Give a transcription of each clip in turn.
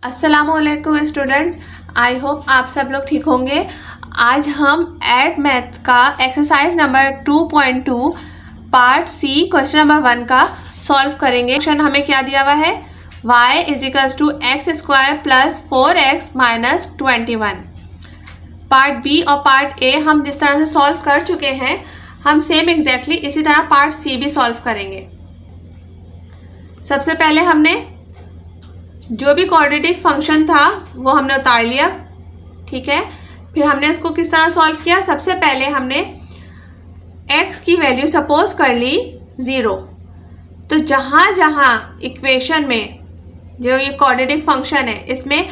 अस्सलामुअलैकुम students, I hope आप सब लोग ठीक होंगे। आज हम एड मैथ्स का exercise number 2.2 part C question number 1 का सॉल्व करेंगे। क्वेश्चन हमें क्या दिया हुआ है, y = x² + 4x - 21। Part B और पार्ट ए हम जिस तरह से सॉल्व कर चुके हैं, हम सेम एग्जैक्टली इसी तरह पार्ट सी भी सॉल्व करेंगे। सबसे पहले हमने जो भी क्वाड्रेटिक फंक्शन था वो हमने उतार लिया, ठीक है। फिर हमने इसको किस तरह सॉल्व किया, सबसे पहले हमने x की वैल्यू सपोज कर ली 0। तो जहाँ जहाँ इक्वेशन में जो ये क्वाड्रेटिक फंक्शन है इसमें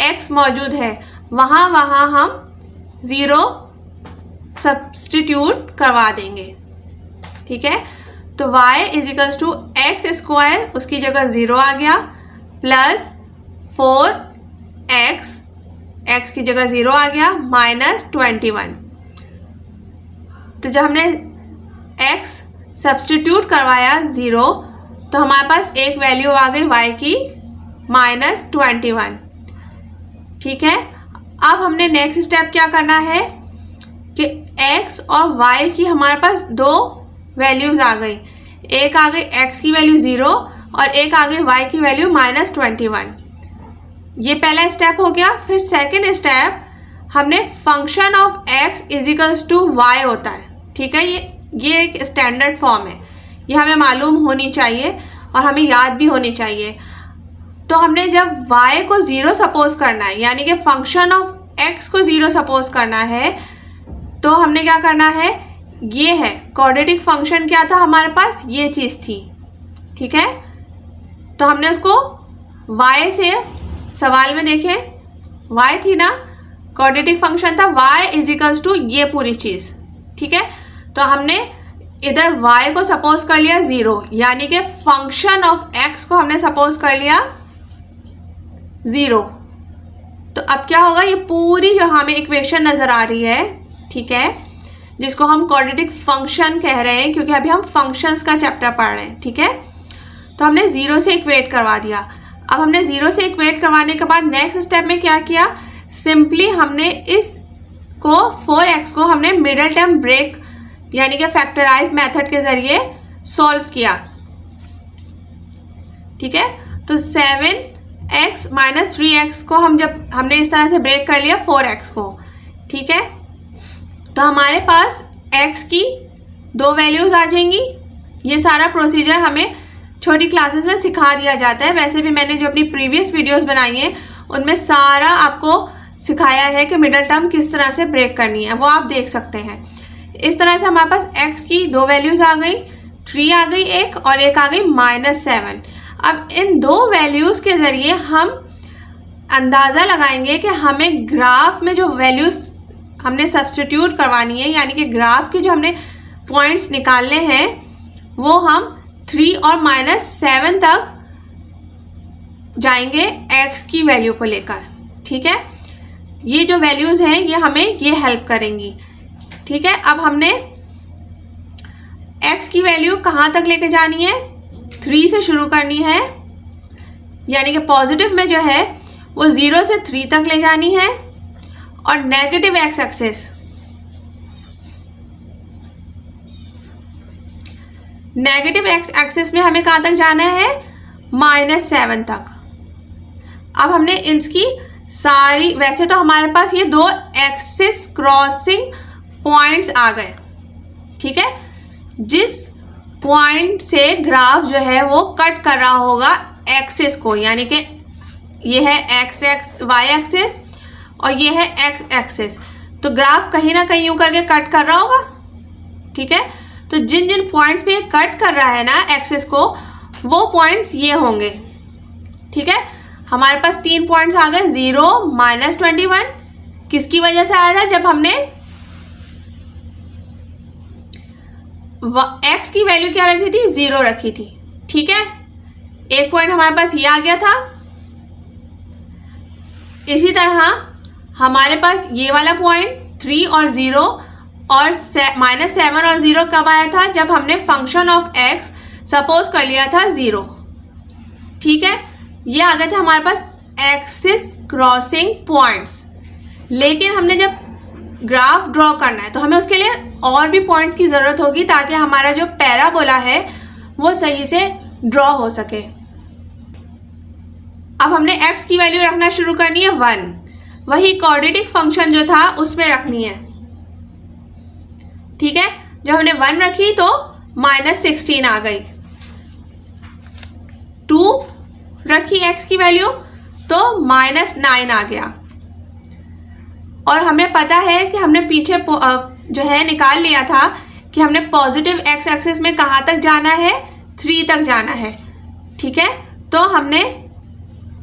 x मौजूद है वहाँ वहाँ हम 0 सब्स्टिट्यूट करवा देंगे, ठीक है। तो y = x², उसकी जगह 0 आ गया, प्लस 4x, x की जगह 0 आ गया, -21। तो जब हमने x सब्स्टिट्यूट करवाया 0 तो हमारे पास एक वैल्यू आ गई y की -21, ठीक है। अब हमने नेक्स्ट स्टेप क्या करना है कि x और y की हमारे पास दो वैल्यूज आ गई, एक आ गई x की वैल्यू 0 और एक आ गई y की वैल्यू -21। ये पहला स्टेप हो गया। फिर सेकंड स्टेप हमने फंक्शन ऑफ x = y होता है, ठीक है। ये एक स्टैंडर्ड फॉर्म है, ये हमें मालूम होनी चाहिए और हमें याद भी होनी चाहिए। तो हमने जब y को 0 सपोज करना है, यानी कि फंक्शन ऑफ x को 0 सपोज करना है, तो हमने क्या करना है, ये है क्वाड्रेटिक फंक्शन क्या था हमारे पास, ये चीज़ थी, ठीक है। तो हमने उसको y से, सवाल में देखें y थी ना, क्वाड्रेटिक फंक्शन था y = ये पूरी चीज़, ठीक है। तो हमने इधर y को सपोज कर लिया 0, यानी कि फंक्शन ऑफ x को हमने सपोज कर लिया 0। तो अब क्या होगा, ये पूरी जो हमें इक्वेशन नज़र आ रही है, ठीक है, जिसको हम क्वाड्रेटिक फंक्शन कह रहे हैं क्योंकि अभी हम फंक्शंस का चैप्टर पढ़ रहे हैं, ठीक है। तो हमने 0 से इक्वेट करवा दिया। अब हमने 0 से इक्वेट करवाने के बाद नेक्स्ट स्टेप में क्या किया, सिंपली हमने इसको 4x को हमने मिडल टर्म ब्रेक यानी कि फैक्टराइज मेथड के ज़रिए सॉल्व किया, ठीक है। तो 7x - 3x को हमने इस तरह से ब्रेक कर लिया 4x को, ठीक है। तो हमारे पास x की दो वैल्यूज़ आ जाएंगी। ये सारा प्रोसीजर हमें छोटी क्लासेस में सिखा दिया जाता है। वैसे भी मैंने जो अपनी प्रीवियस वीडियोस बनाई हैं उनमें सारा आपको सिखाया है कि मिडल टर्म किस तरह से ब्रेक करनी है, वो आप देख सकते हैं। इस तरह से हमारे पास x की दो वैल्यूज़ आ गई, 3 आ गई एक और एक आ गई -7। अब इन दो वैल्यूज़ के ज़रिए हम अंदाज़ा लगाएंगे कि हमें ग्राफ में जो वैल्यूज़ हमने सब्स्टिट्यूट करवानी है, यानी कि ग्राफ के जो हमने पॉइंट्स निकालने हैं वो हम 3 और -7 तक जाएंगे x की वैल्यू को लेकर, ठीक है। ये जो वैल्यूज़ हैं ये हमें ये हेल्प करेंगी, ठीक है। अब हमने x की वैल्यू कहाँ तक लेके जानी है, 3 से शुरू करनी है, यानी कि पॉजिटिव में जो है वो 0 से 3 तक ले जानी है, और negative x axis, negative x axis में हमें कहाँ तक जाना है, -7 तक। अब हमने इसकी सारी, वैसे तो हमारे पास ये दो एक्सिस क्रॉसिंग पॉइंट्स आ गए, ठीक है। जिस पॉइंट से ग्राफ जो है वो कट कर रहा होगा एक्सिस को, यानी कि ये है y एक्सिस और ये है x एक्सिस, तो ग्राफ कहीं ना कहीं यूं करके कट कर रहा होगा, ठीक है। तो जिन जिन पॉइंट्स पे कट कर रहा है ना एक्सिस को, वो पॉइंट्स ये होंगे, ठीक है। हमारे पास 3 पॉइंट्स आ गए, 0 -21, किसकी वजह से आ रहा है, जब हमने x की वैल्यू क्या रखी थी, 0 रखी थी, ठीक है। एक पॉइंट हमारे पास ये आ गया था। इसी तरह हमारे पास ये वाला पॉइंट 3 और 0 और -7 और 0 कब आया था, जब हमने फंक्शन ऑफ x सपोज कर लिया था 0, ठीक है। ये आ गए थे हमारे पास एक्सिस क्रॉसिंग पॉइंट्स। लेकिन हमने जब ग्राफ ड्रॉ करना है तो हमें उसके लिए और भी पॉइंट्स की ज़रूरत होगी ताकि हमारा जो पैराबोला है वो सही से ड्रॉ हो सके। अब हमने x की वैल्यू रखना शुरू करनी है 1, वही क्वाड्रेटिक फंक्शन जो था उसमें रखनी है। ठीक है, जब हमने 1 रखी तो -16 आ गई। 2 रखी x की वैल्यू तो -9 आ गया। और हमें पता है कि हमने पीछे जो है निकाल लिया था कि हमने पॉजिटिव x एक्सिस में कहाँ तक जाना है, 3 तक जाना है। ठीक है, तो हमने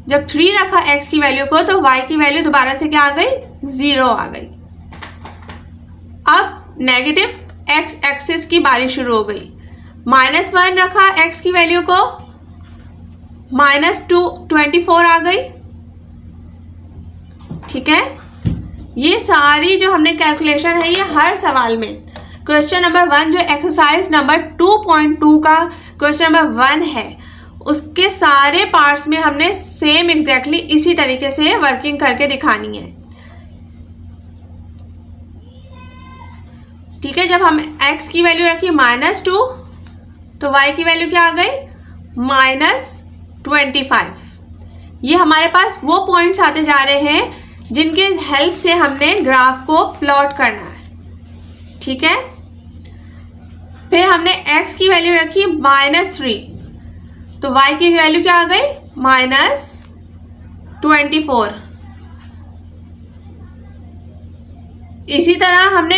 जब 3 रखा x की वैल्यू को तो y की वैल्यू दोबारा से क्या आ गई, 0 आ गई। अब नेगेटिव x एक्सिस की बारी शुरू हो गई। -1 रखा x की वैल्यू को, -24 आ गई। ठीक है, ये सारी जो हमने कैलकुलेशन है ये हर सवाल में क्वेश्चन नंबर 1 जो एक्सरसाइज नंबर 2.2 का क्वेश्चन नंबर 1 है उसके सारे पार्ट्स में हमने सेम एग्जैक्टली इसी तरीके से वर्किंग करके दिखानी है। ठीक है, जब हम x की वैल्यू रखी -2 तो y की वैल्यू क्या आ गई, -25। ये हमारे पास वो पॉइंट्स आते जा रहे हैं जिनके हेल्प से हमने ग्राफ को प्लॉट करना है। ठीक है, फिर हमने x की वैल्यू रखी -3 तो y की वैल्यू क्या आ गई, -24। इसी तरह हमने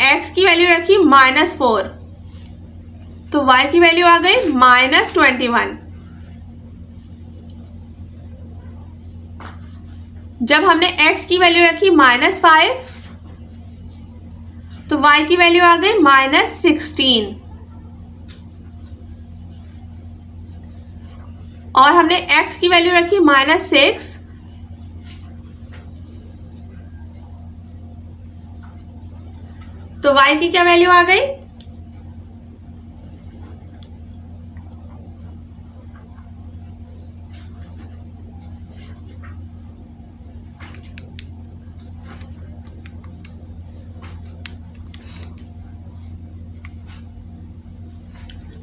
x की वैल्यू रखी -4 तो y की वैल्यू आ गई -21। जब हमने x की वैल्यू रखी -5 तो y की वैल्यू आ गई -16। और हमने x की वैल्यू रखी -6 तो y की क्या वैल्यू आ गई,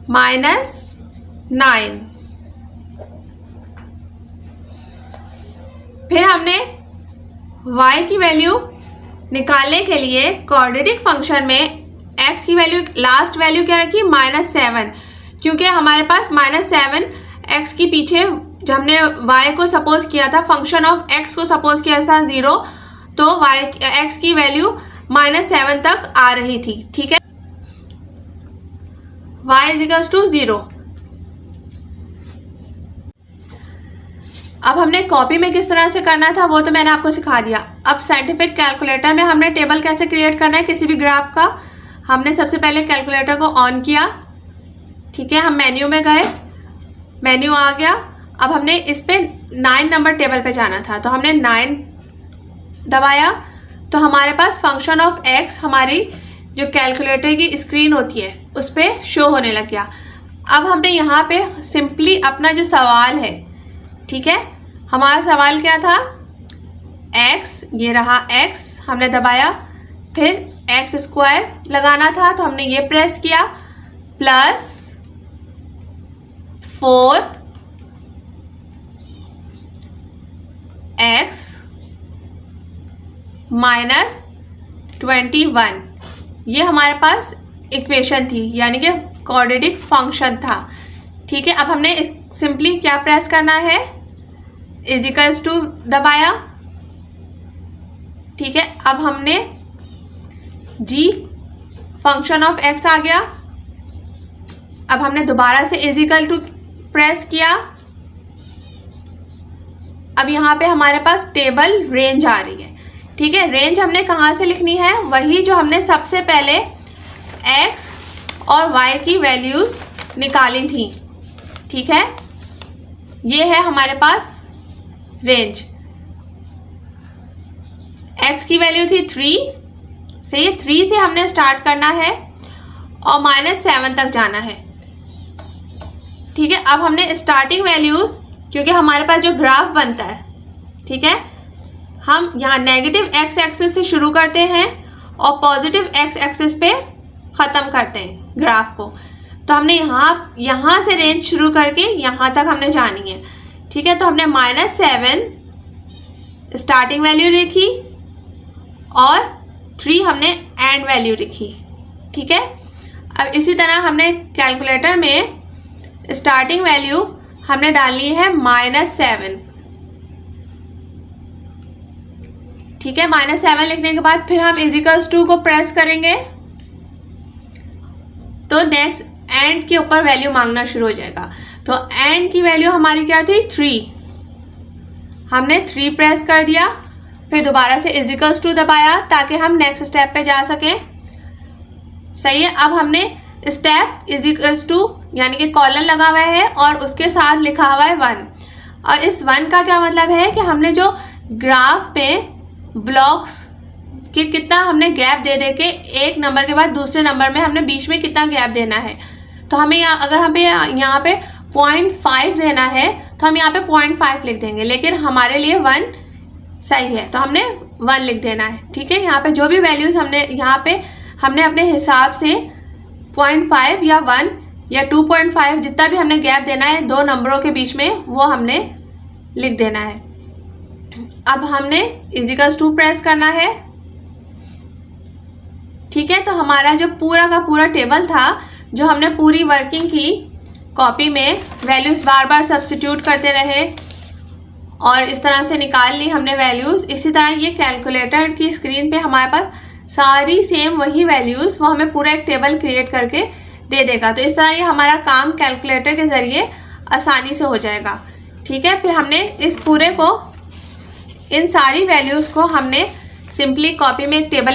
-9। फिर हमने y की वैल्यू निकालने के लिए क्वाड्रेटिक फंक्शन में x की वैल्यू लास्ट वैल्यू क्या रखी, -7, क्योंकि हमारे पास -7 x की पीछे जब हमने y को सपोज किया था, फंक्शन ऑफ x को सपोज किया था 0 तो x की वैल्यू -7 तक आ रही थी। ठीक है, y = 0। अब हमने कॉपी में किस तरह से करना था वो तो मैंने आपको सिखा दिया। अब साइंटिफिक कैलकुलेटर में हमने टेबल कैसे क्रिएट करना है किसी भी ग्राफ का। हमने सबसे पहले कैलकुलेटर को ऑन किया। ठीक है, हम मेन्यू में गए, मेन्यू आ गया। अब हमने इस पे 9 नंबर टेबल पे जाना था तो हमने 9 दबाया तो हमारे पास फंक्शन ऑफ x हमारी जो कैलकुलेटर की स्क्रीन होती है उस पर शो होने लग गया। अब हमने यहाँ पे सिंपली अपना जो सवाल है, ठीक है, हमारा सवाल क्या था, x, ये रहा x, हमने दबाया, फिर x² लगाना था तो हमने ये प्रेस किया, +4 x -21, ये हमारे पास इक्वेशन थी, यानी कि क्वाड्रेटिक फंक्शन था। ठीक है, अब हमने इस सिंपली क्या प्रेस करना है, = दबाया। ठीक है, अब हमने g फंक्शन ऑफ x आ गया। अब हमने दोबारा से = प्रेस किया। अब यहाँ पे हमारे पास टेबल रेंज आ रही है। ठीक है, रेंज हमने कहाँ से लिखनी है, वही जो हमने सबसे पहले x और y की वैल्यूज निकाली थी। ठीक है, ये है हमारे पास रेंज। x की वैल्यू थी 3, से ये 3 से हमने स्टार्ट करना है और -7 तक जाना है। ठीक है, अब हमने स्टार्टिंग वैल्यूज, क्योंकि हमारे पास जो ग्राफ बनता है ठीक है, हम यहाँ नेगेटिव एक्स एक्सिस से शुरू करते हैं और पॉजिटिव एक्स एक्सिस पे ख़त्म करते हैं ग्राफ को। तो हमने यहाँ से रेंज शुरू करके यहाँ तक हमने जानी है। ठीक है, तो हमने -7 स्टार्टिंग वैल्यू लिखी और 3 हमने एंड वैल्यू लिखी। ठीक है, अब इसी तरह हमने कैलकुलेटर में स्टार्टिंग वैल्यू हमने डालनी है -7। ठीक है, -7 लिखने के बाद फिर हम इजिकल्स टू को प्रेस करेंगे तो नेक्स्ट एंड के ऊपर वैल्यू मांगना शुरू हो जाएगा। तो एंड की वैल्यू हमारी क्या थी 3, हमने 3 प्रेस कर दिया, फिर दोबारा से इजिकल्स टू दबाया ताकि हम नेक्स्ट स्टेप पे जा सकें। सही है, अब हमने स्टेप इजिकल्स टू यानी कि कॉलन लगा हुआ है और उसके साथ लिखा हुआ है 1। और इस 1 का क्या मतलब है कि हमने जो ग्राफ पे ब्लॉक्स कि कितना हमने गैप दे दे के एक नंबर के बाद दूसरे नंबर में हमने बीच में कितना गैप देना है। तो हमें अगर हमें यहाँ पे 0.5 देना है तो हम यहाँ पे 0.5 लिख देंगे, लेकिन हमारे लिए 1 सही है तो हमने 1 लिख देना है। ठीक है, यहाँ पे जो भी वैल्यूज़ हमने यहाँ पे हमने अपने हिसाब से 0.5 या 1 या 2.5 जितना भी हमने गैप देना है दो नंबरों के बीच में वो हमने लिख देना है। अब हमने इजिकल्स टू प्रेस करना है। ठीक है, तो हमारा जो पूरा का पूरा टेबल था जो हमने पूरी वर्किंग की कॉपी में वैल्यूज़ बार बार सब्स्टिट्यूट करते रहे और इस तरह से निकाल ली हमने वैल्यूज़। इसी तरह ये कैलकुलेटर की स्क्रीन पे हमारे पास सारी सेम वही वैल्यूज़ वो हमें पूरा एक टेबल क्रिएट करके दे देगा। तो इस तरह ये हमारा काम कैलकुलेटर के ज़रिए आसानी से हो जाएगा। ठीक है, फिर हमने इस पूरे को इन सारी वैल्यूज़ को हमने सिंपली कॉपी में एक टेबल